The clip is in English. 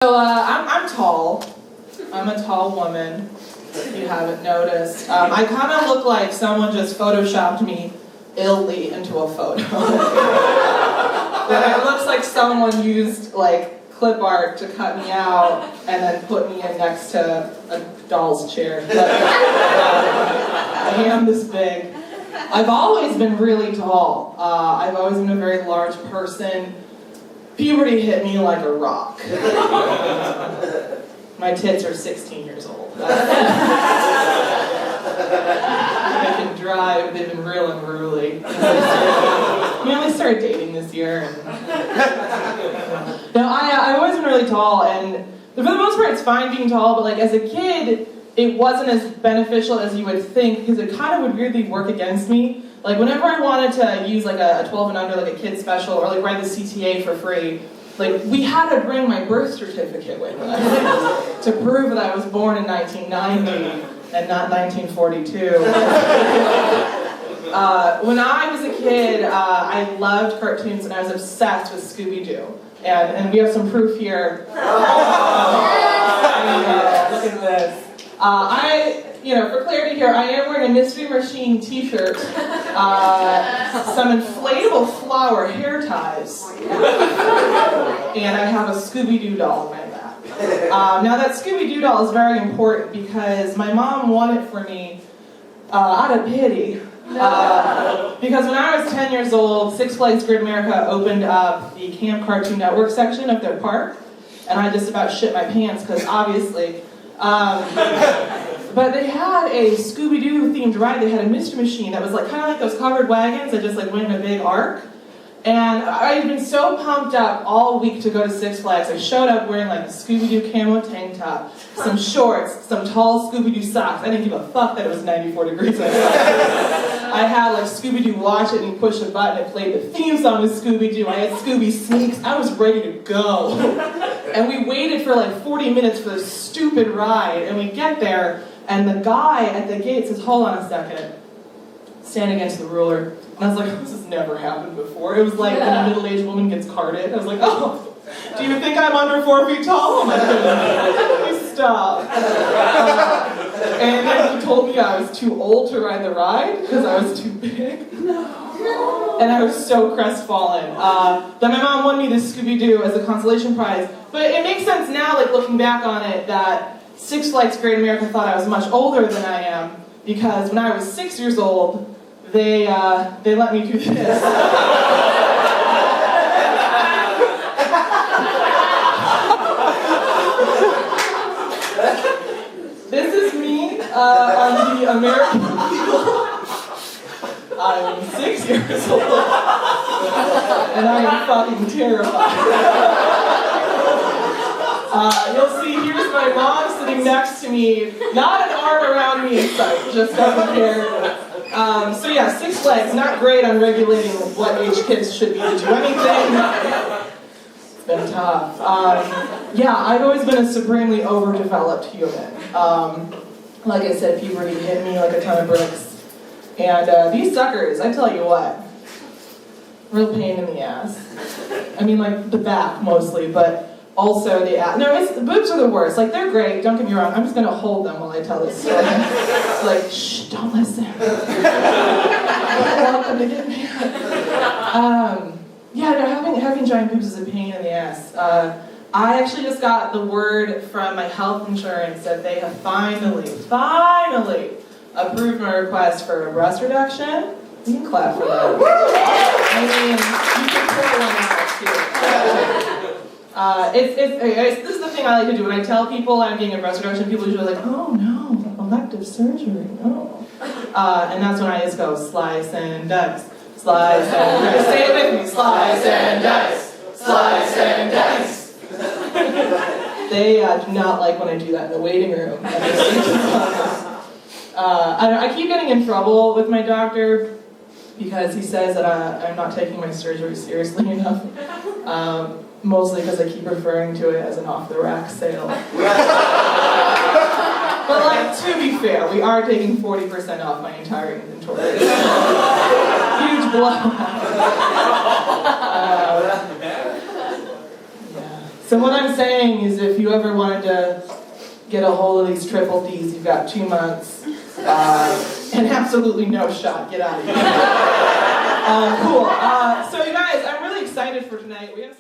So I'm tall. I'm a tall woman, if you haven't noticed. I kind of look like someone just photoshopped me illy into a photo. It looks like someone used like clip art to cut me out and then put me in next to a doll's chair. But, I am this big. I've always been really tall. I've always been a very large person. Puberty hit me like a rock. My tits are 16 years old. They can drive, they've been real unruly. We only started dating this year. I've always been really tall, and for the most part it's fine being tall, but like as a kid, it wasn't as beneficial as you would think, because it kind of would weirdly work against me. Like whenever I wanted to use like a 12 and under, like a kid's special, or like ride the CTA for free, like we had to bring my birth certificate with us to prove that I was born in 1990 and not 1942. When I was a kid, I loved cartoons and I was obsessed with Scooby-Doo. And we have some proof here. Look at this. For clarity here, I am wearing a Mystery Machine t-shirt, some inflatable flower hair ties, and I have a Scooby-Doo doll in my back. Now that Scooby-Doo doll is very important because my mom won it for me out of pity. Because when I was 10 years old, Six Flags Great America opened up the Camp Cartoon Network section of their park, and I just about shit my pants because obviously. But they had a Scooby-Doo themed ride. They had a Mystery Machine that was like kind of like those covered wagons that just like went in a big arc. And I had been so pumped up all week to go to Six Flags. I showed up wearing like a Scooby-Doo camo tank top, some shorts, some tall Scooby-Doo socks. I didn't give a fuck that it was 94 degrees outside. I had like Scooby-Doo watch it and you push a button, it played the theme song with Scooby-Doo. I had Scooby sneaks. I was ready to go. And we waited for like 40 minutes for this stupid ride, and we get there, and the guy at the gate says, "Hold on a second." Stand against the ruler. And I was like, this has never happened before. It was like when a middle-aged woman gets carded. I was like, oh, do you think I'm under 4 feet tall? Oh my goodness, please stop. And then he told me I was too old to ride the ride because I was too big. And I was so crestfallen. Then my mom won me this Scooby-Doo as a consolation prize. But it makes sense now, like looking back on it, that Six Flags Great America thought I was much older than I am, because when I was 6 years old, they let me do this. This is me on the American Eagle. I'm 6 years old, and I am fucking terrified. You'll see, here's my mom sitting next to me, not an arm around me in sight, just up here. So yeah, Six Flags, not great on regulating what age kids should be to do anything. It's been tough. I've always been a supremely overdeveloped human. Like I said, puberty hit me like a ton of bricks. And these suckers, I tell you what, real pain in the ass. I mean, like the back mostly, but also the ass. No, the boobs are the worst. Like, they're great, don't get me wrong. I'm just gonna hold them while I tell this story. It's like, shh, don't listen. I don't want them to get mad. Having giant boobs is a pain in the ass. I actually just got the word from my health insurance that they have finally approved my request for a breast reduction. You can clap for that. I mean, you can pull one out too. This is the thing I like to do. When I tell people I'm getting a breast reduction, people usually like, oh no, elective surgery, no. And that's when I just go, slice and dice, slice and dice. Say it with me, slice and dice, slice and dice. They do not like when I do that in the waiting room. I keep getting in trouble with my doctor because he says that I'm not taking my surgery seriously enough. Mostly because I keep referring to it as an off-the-rack sale. But like, to be fair, we are taking 40% off my entire inventory. Huge blowout. So what I'm saying is if you ever wanted to get a hold of these triple Ds, you've got 2 months and absolutely no shot. Get out of here. Cool. So you guys, I'm really excited for tonight. We have